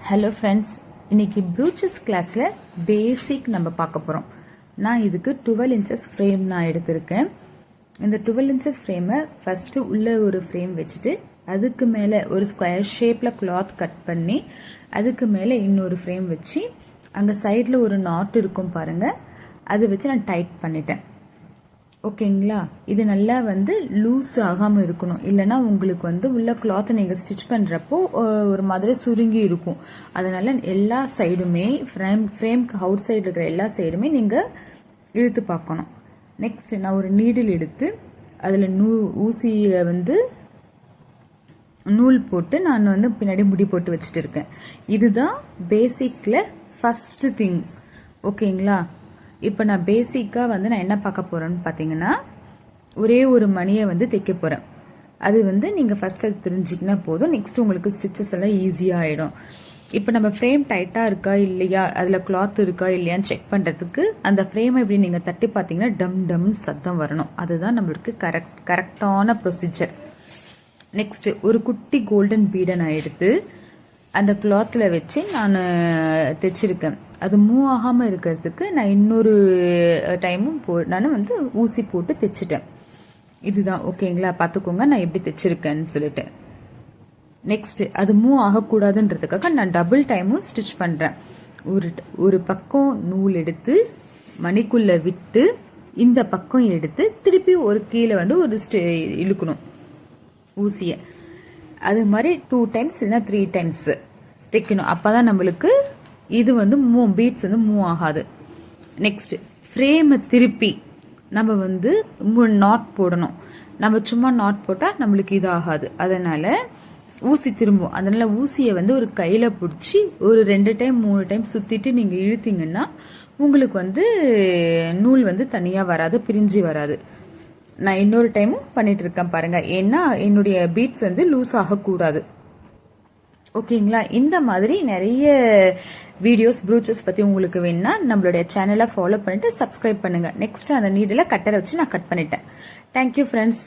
Hello friends, இன்னைக்கு ப்ரூச்சஸ் கிளாஸில் பேசிக் நம்ம பார்க்க போகிறோம். நான் இதுக்கு 12 இன்ச்சஸ் ஃப்ரேம் நான் எடுத்திருக்கேன். இந்த 12 இன்ச்சஸ் ஃப்ரேமை ஃபஸ்ட்டு உள்ளே ஒரு ஃப்ரேம் வச்சுட்டு அதுக்கு மேலே ஒரு ஸ்கொயர் ஷேப்பில் கிளாத் கட் பண்ணி அதுக்கு மேலே இன்னொரு ஃப்ரேம் வச்சு அங்கே சைடில் ஒரு நாட் இருக்கும் பாருங்கள், அதை வச்சு நான் டைட் பண்ணிட்டேன். ஓகேங்களா? இது நல்லா லூஸ் ஆகாமல் இருக்கணும், இல்லைனா உங்களுக்கு உள்ள கிளாத்தை நீங்கள் ஸ்டிச் பண்ணுறப்போ ஒரு மாதிரி சுருங்கி இருக்கும். அதனால் எல்லா சைடுமே ஃப்ரேம்க்கு அவுட் சைடு இருக்கிற எல்லா சைடுமே நீங்கள் இழுத்து பார்க்கணும். நெக்ஸ்ட் நான் ஒரு நீடில் எடுத்து அதில் ஊசியை நூல் போட்டு நான் பின்னாடி முடி போட்டு வச்சுட்டு இருக்கேன். இதுதான் பேசிக்கில் ஃபஸ்ட்டு திங். ஓகேங்களா? இப்போ நான் பேசிக்காக நான் என்ன பார்க்க போகிறேன்னு பார்த்தீங்கன்னா, ஒரே ஒரு மணியை தைக்க போகிறேன். அது நீங்கள் ஃபஸ்ட்டு அது தெரிஞ்சிக்கினா போதும். நெக்ஸ்ட் உங்களுக்கு ஸ்டிச்சஸ் எல்லாம் ஈஸியாக ஆகிடும். இப்போ நம்ம ஃப்ரேம் டைட்டாக இருக்கா இல்லையா, அதில் கிளாத் இருக்கா இல்லையான்னு செக் பண்ணுறதுக்கு அந்த ஃப்ரேமை இப்படி நீங்கள் தட்டி பார்த்தீங்கன்னா டம் டம்னு சத்தம் வரணும். அதுதான் நம்மளுக்கு கரெக்டான ப்ரொசீஜர். நெக்ஸ்ட்டு ஒரு குட்டி கோல்டன் பீடை நான் எடுத்து அந்த கிளாத்தில் வச்சு நான் தைச்சிருக்கேன். அது மூவ் ஆகாமல் இருக்கிறதுக்கு நான் இன்னொரு டைமும் நான் ஊசி போட்டு தைச்சிட்டேன். இதுதான். ஓகேங்களா? பார்த்துக்கோங்க நான் எப்படி தைச்சிருக்கேன்னு சொல்லிட்டு. நெக்ஸ்ட்டு அது மூவ் ஆகக்கூடாதுன்றதுக்காக நான் டபுள் டைமும் ஸ்டிச் பண்ணுறேன். ஒரு பக்கம் நூல் எடுத்து மணிக்குள்ளே விட்டு இந்த பக்கம் எடுத்து திருப்பி ஒரு கீழே ஒரு இழுக்கணும் ஊசியை. அது மாதிரி 2 டைம்ஸ் இல்லைன்னா 3 டைம்ஸ் தைக்கணும். அப்போ தான் நம்மளுக்கு இது பீட்ஸ் மூவ் ஆகாது. நெக்ஸ்ட் ஃப்ரேமை திருப்பி நம்ம நாட் போடணும். நம்ம சும்மா நாட் போட்டால் நம்மளுக்கு இது ஆகாது. அதனால் ஊசி திரும்பும். அதனால் ஊசியை ஒரு கையில் பிடிச்சி ஒரு 2 டைம் 3 டைம் சுற்றிட்டு நீங்கள் இழுத்தீங்கன்னா உங்களுக்கு நூல் தனியாக வராது, பிரிஞ்சு வராது. நான் இன்னொரு டைமும் பண்ணிட்டு இருக்கேன் பாருங்க, ஏன்னா என்னுடைய பீட்ஸ் லூஸ் ஆகக்கூடாது. ஓகேங்களா? இந்த மாதிரி நிறைய வீடியோஸ் ப்ரூச்சஸ் பற்றி உங்களுக்கு வேணும்னா நம்மளுடைய சேனலை ஃபாலோ பண்ணிட்டு சப்ஸ்கிரைப் பண்ணுங்க. நெக்ஸ்ட் அந்த நீடில் கட்டரை வச்சு நான் கட் பண்ணிட்டேன். Thank you friends.